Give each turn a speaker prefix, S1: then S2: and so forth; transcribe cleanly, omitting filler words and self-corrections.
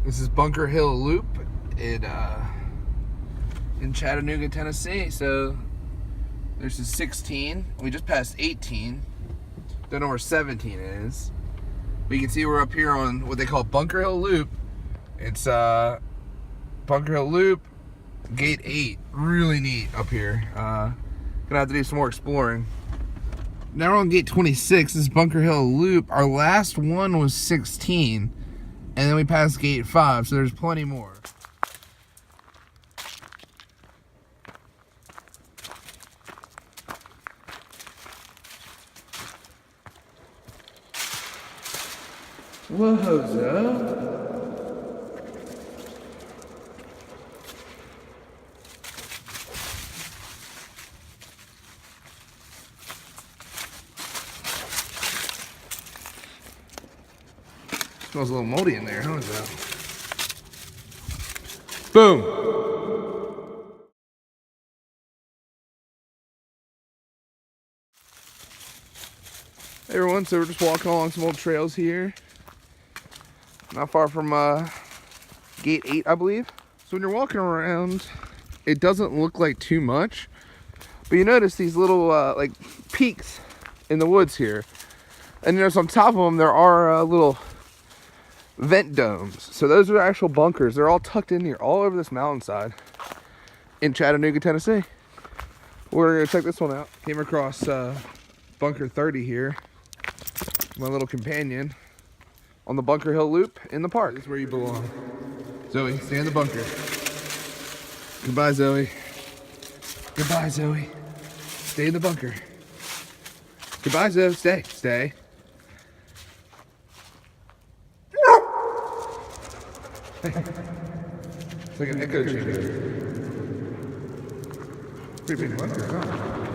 S1: This is Bunker Hill Loop in Chattanooga, Tennessee. So there's a 16. We just passed 18. Don't know where 17 is. But you can see we're up here on what they call Bunker Hill Loop. It's Bunker Hill Loop, Gate 8. Really neat up here. Gonna have to do some more exploring. Now we're on Gate 26. This is Bunker Hill Loop. Our last one was 16. And then we passed Gate 5, so there's plenty more. Whoa, Zoe. Smells a little moldy in there, huh, Zoe? Boom! Hey everyone, so we're just walking along some old trails here. Not far from Gate 8, I believe. So when you're walking around, it doesn't look like too much, but you notice these little like peaks in the woods here. And you notice on top of them there are little vent domes. So those are actual bunkers. They're all tucked in here all over this mountainside in Chattanooga, Tennessee. We're gonna check this one out. Came across Bunker 30 here, my little companion, on the Bunker Hill Loop in the park. This is where you belong. Zoe, stay in the bunker. Goodbye, Zoe. Goodbye, Zoe. Stay in the bunker. Goodbye, Zoe. Stay. Stay. It's like an echo chamber. Pretty big bunker, huh?